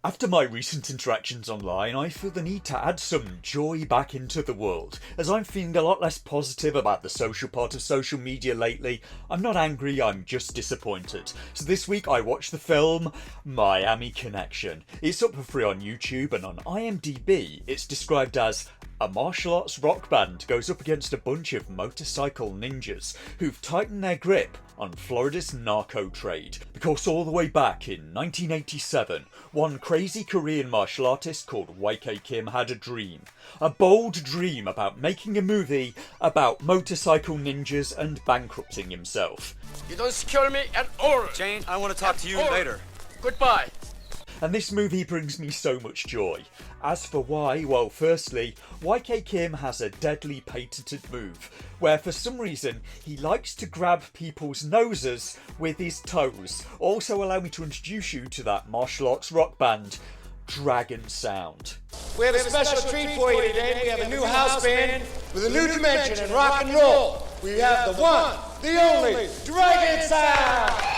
After my recent interactions online, I feel the need to add some joy back into the world, as I'm feeling a lot less positive about the social part of social media lately. I'm not angry, I'm just disappointed. So this week I watched the film Miami Connection. It's up for free on YouTube, and on IMDb it's described as a martial arts rock band goes up against a bunch of motorcycle ninjas who've tightened their grip on Florida's narco trade. Because all the way back in 1987, one crazy Korean martial artist called YK Kim had a dream. A bold dream about making a movie about motorcycle ninjas and bankrupting himself. You don't secure me at all. Jane, I want to talk to you later. Goodbye. And this movie brings me so much joy. As for why, well, firstly, YK Kim has a deadly patented move, where for some reason he likes to grab people's noses with his toes. Also allow me to introduce you to that martial arts rock band, Dragon Sound. We have a special treat for you today. We have a new house band with a new dimension in rock and roll. We have the one, the only Dragon Sound.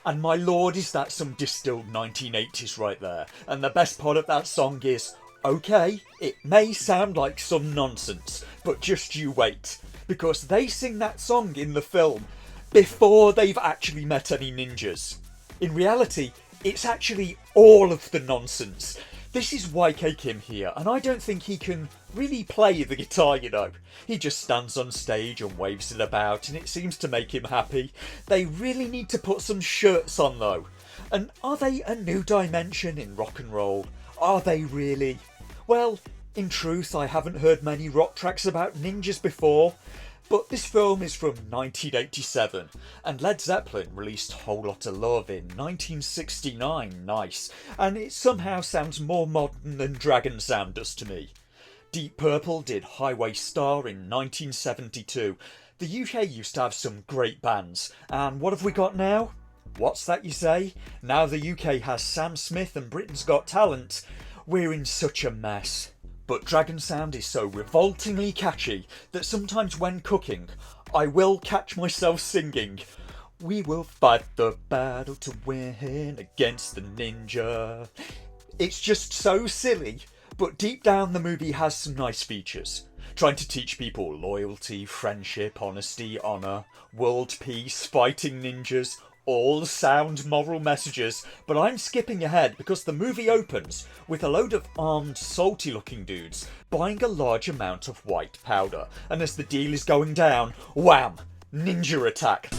And my lord, is that some distilled 1980s right there. And the best part of that song is, okay, it may sound like some nonsense, but just you wait. Because they sing that song in the film before they've actually met any ninjas. In reality, it's actually all of the nonsense. This is YK Kim here, and I don't think he can really play the guitar, you know. He just stands on stage and waves it about, and it seems to make him happy. They really need to put some shirts on, though. And are they a new dimension in rock and roll? Are they really? Well, in truth, I haven't heard many rock tracks about ninjas before. But this film is from 1987, and Led Zeppelin released Whole Lotta Love in 1969, nice, and it somehow sounds more modern than Dragon Sound does to me. Deep Purple did Highway Star in 1972. The UK used to have some great bands, and what have we got now? What's that you say? Now the UK has Sam Smith and Britain's Got Talent. We're in such a mess. But Dragon Sound is so revoltingly catchy that sometimes when cooking, I will catch myself singing, "We will fight the battle to win against the ninja." It's just so silly, but deep down the movie has some nice features. Trying to teach people loyalty, friendship, honesty, honour, world peace, fighting ninjas, all sound moral messages, but I'm skipping ahead because the movie opens with a load of armed, salty looking dudes buying a large amount of white powder, and as the deal is going down, wham! Ninja attack.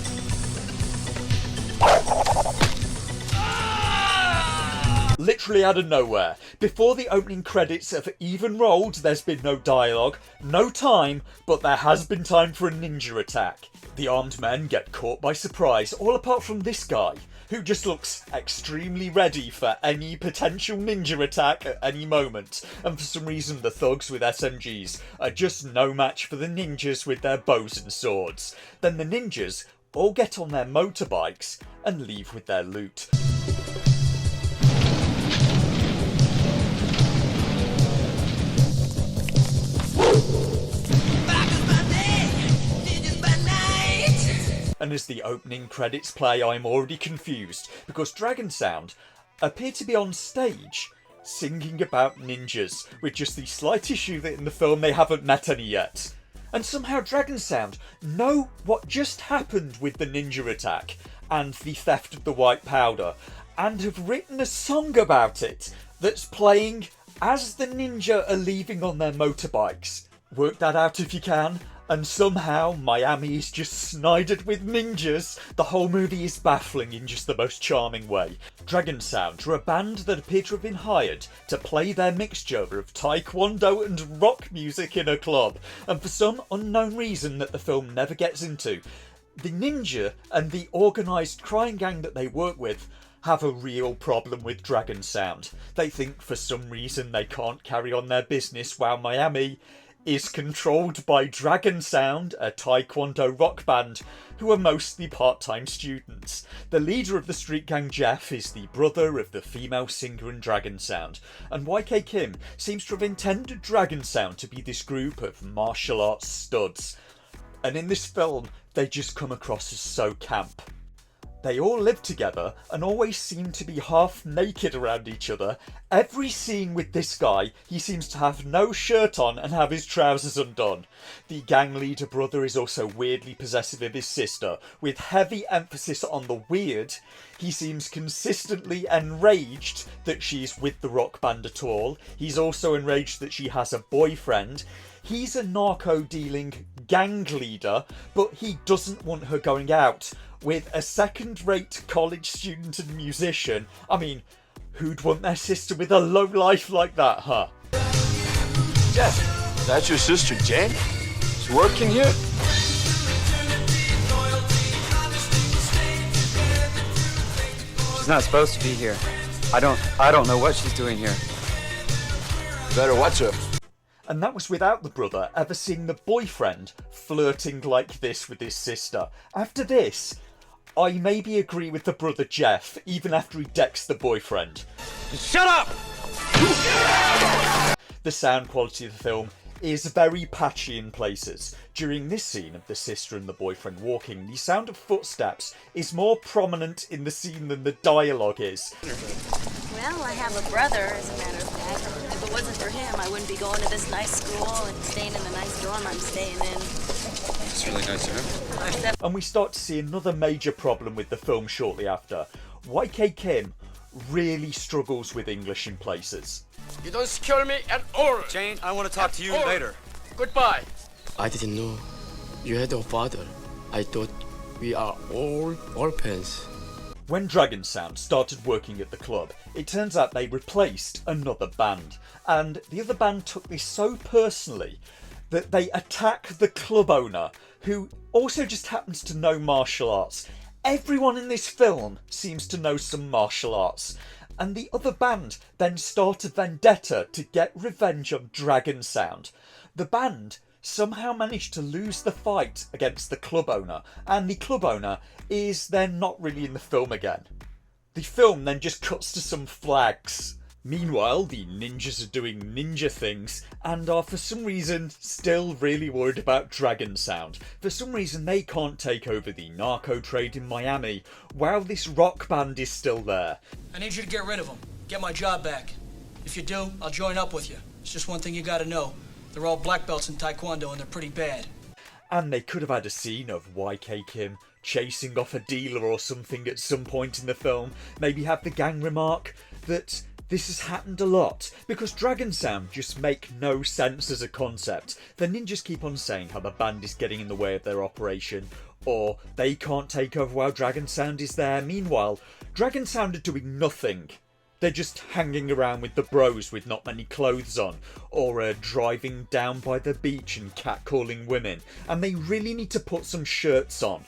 Literally out of nowhere. Before the opening credits have even rolled, there's been no dialogue, no time, but there has been time for a ninja attack. The armed men get caught by surprise, all apart from this guy, who just looks extremely ready for any potential ninja attack at any moment, and for some reason the thugs with SMGs are just no match for the ninjas with their bows and swords. Then the ninjas all get on their motorbikes and leave with their loot. And as the opening credits play, I'm already confused, because Dragon Sound appear to be on stage singing about ninjas, with just the slight issue that in the film they haven't met any yet. And somehow Dragon Sound know what just happened with the ninja attack and the theft of the white powder, and have written a song about it that's playing as the ninja are leaving on their motorbikes. Work that out if you can. And somehow Miami is just snidered with ninjas. The whole movie is baffling in just the most charming way. Dragon Sound are a band that appear to have been hired to play their mixture of taekwondo and rock music in a club, and for some unknown reason that the film never gets into, the ninja and the organised crime gang that they work with have a real problem with Dragon Sound. They think for some reason they can't carry on their business while Miami is controlled by Dragon Sound, a Taekwondo rock band who are mostly part-time students. The leader of the street gang, Jeff, is the brother of the female singer in Dragon Sound, and YK Kim seems to have intended Dragon Sound to be this group of martial arts studs. And in this film, they just come across as so camp. They all live together and always seem to be half naked around each other. Every scene with this guy, he seems to have no shirt on and have his trousers undone. The gang leader brother is also weirdly possessive of his sister, with heavy emphasis on the weird. He seems consistently enraged that she's with the rock band at all. He's also enraged that she has a boyfriend. He's a narco-dealing gang leader, but he doesn't want her going out with a second-rate college student and musician. I mean, who'd want their sister with a low life like that, huh? Jeff, that's your sister Jane? She's working here? She's not supposed to be here. I don't know what she's doing here. Better watch her. And that was without the brother ever seeing the boyfriend flirting like this with his sister. After this, I maybe agree with the brother Jeff, even after he decks the boyfriend. Shut up! The sound quality of the film is very patchy in places. During this scene of the sister and the boyfriend walking, the sound of footsteps is more prominent in the scene than the dialogue is. Well, I have a brother, as a matter of fact. If it wasn't for him, I wouldn't be going to this nice school and staying in the nice dorm I'm staying in. It's really nice of him. And we start to see another major problem with the film shortly after. YK Kim really struggles with English in places. You don't scare me at all. Jane, I want to talk to you Oh. later. Goodbye. I didn't know you had a father. I thought we are all orphans. When Dragon Sound started working at the club, it turns out they replaced another band. And the other band took this so personally that they attack the club owner, who also just happens to know martial arts. Everyone in this film seems to know some martial arts. And the other band then start a vendetta to get revenge on Dragon Sound. The band somehow managed to lose the fight against the club owner, and the club owner is then not really in the film again. The film then just cuts to some flags. Meanwhile, the ninjas are doing ninja things and are for some reason still really worried about Dragon Sound. For some reason they can't take over the narco trade in Miami while this rock band is still there. I need you to get rid of them. Get my job back. If you do, I'll join up with you. It's just one thing you gotta know. They're all black belts in Taekwondo and they're pretty bad. And they could have had a scene of YK Kim chasing off a dealer or something at some point in the film. Maybe have the gang remark that this has happened a lot, because Dragon Sound just make no sense as a concept. The ninjas keep on saying how the band is getting in the way of their operation, or they can't take over while Dragon Sound is there. Meanwhile, Dragon Sound are doing nothing. They're just hanging around with the bros with not many clothes on, or driving down by the beach and catcalling women, and they really need to put some shirts on.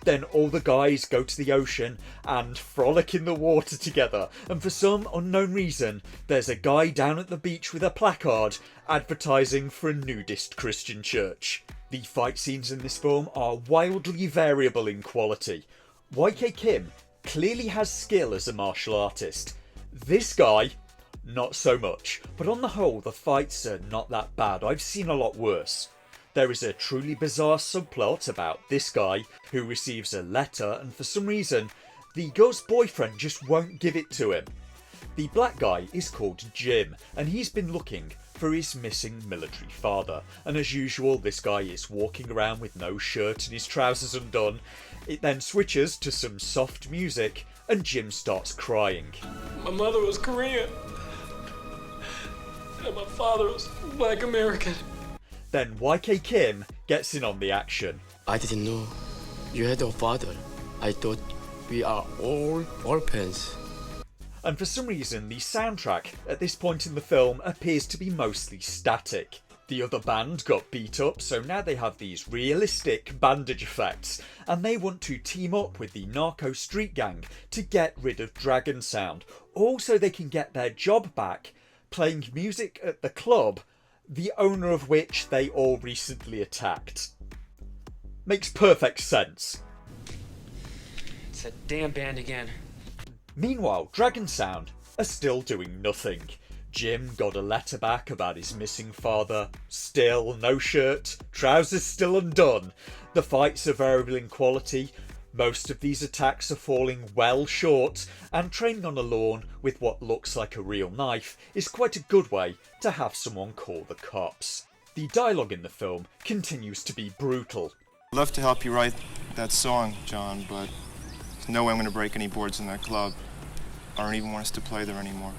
Then all the guys go to the ocean and frolic in the water together, and for some unknown reason, there's a guy down at the beach with a placard advertising for a nudist Christian church. The fight scenes in this film are wildly variable in quality. YK Kim clearly has skill as a martial artist. This guy, not so much, but on the whole the fights are not that bad. I've seen a lot worse. There is a truly bizarre subplot about this guy who receives a letter, and for some reason the girl's boyfriend just won't give it to him. The black guy is called Jim, and he's been looking for his missing military father, and as usual this guy is walking around with no shirt and his trousers undone. It then switches to some soft music and Jim starts crying. My mother was Korean, and my father was Black American. Then YK Kim gets in on the action. I didn't know you had a father. I thought we are all orphans. And for some reason, the soundtrack at this point in the film appears to be mostly static. The other band got beat up, so now they have these realistic bandage effects, and they want to team up with the narco street gang to get rid of Dragon Sound. Also, they can get their job back playing music at the club the owner of which they all recently attacked. Makes perfect sense. It's that damn band again. Meanwhile, Dragon Sound are still doing nothing. Jim got a letter back about his missing father. Still no shirt, trousers still undone. The fights are variable in quality. Most of these attacks are falling well short, and training on a lawn with what looks like a real knife is quite a good way to have someone call the cops. The dialogue in the film continues to be brutal. I'd love to help you write that song, John, but there's no way I'm going to break any boards in that club. I don't even want us to play there anymore.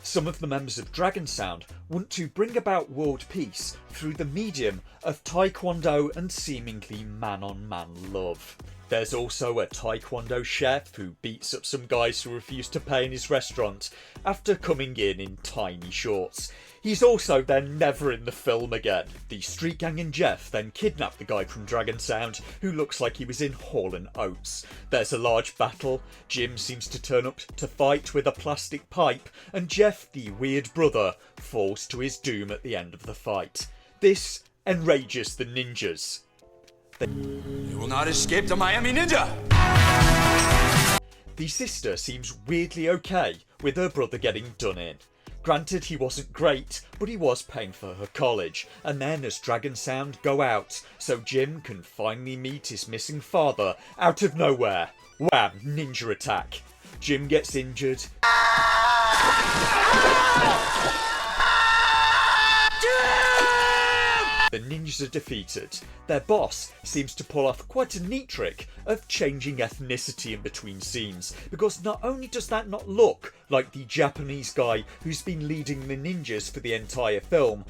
Some of the members of Dragon Sound want to bring about world peace through the medium of taekwondo and seemingly man-on-man love. There's also a taekwondo chef who beats up some guys who refuse to pay in his restaurant after coming in tiny shorts. He's also then never in the film again. The street gang and Jeff then kidnap the guy from Dragon Sound who looks like he was in Hall & Oates. There's a large battle. Jim seems to turn up to fight with a plastic pipe, and Jeff, the weird brother, falls to his doom at the end of the fight. This enrages the ninjas. You will not escape the Miami Ninja! The sister seems weirdly okay with her brother getting done in. Granted, he wasn't great, but he was paying for her college, and then as Dragon Sound go out, so Jim can finally meet his missing father out of nowhere. Wham! Ninja attack. Jim gets injured. The ninjas are defeated. Their boss seems to pull off quite a neat trick of changing ethnicity in between scenes, because not only does that not look like the Japanese guy who's been leading the ninjas for the entire film,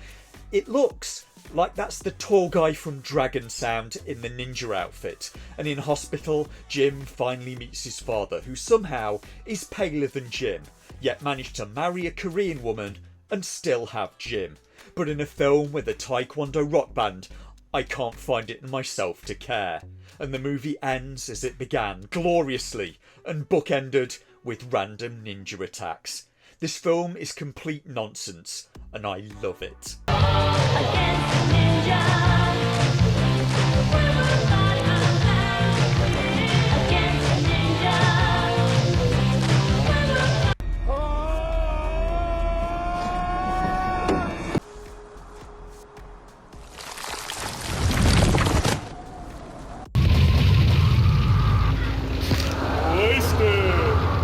it looks like that's the tall guy from Dragon Sound in the ninja outfit. And in hospital, Jim finally meets his father, who somehow is paler than Jim, yet managed to marry a Korean woman and still have Jim. But in a film with a taekwondo rock band, I can't find it in myself to care. And the movie ends as it began, gloriously, and bookended with random ninja attacks. This film is complete nonsense, and I love it.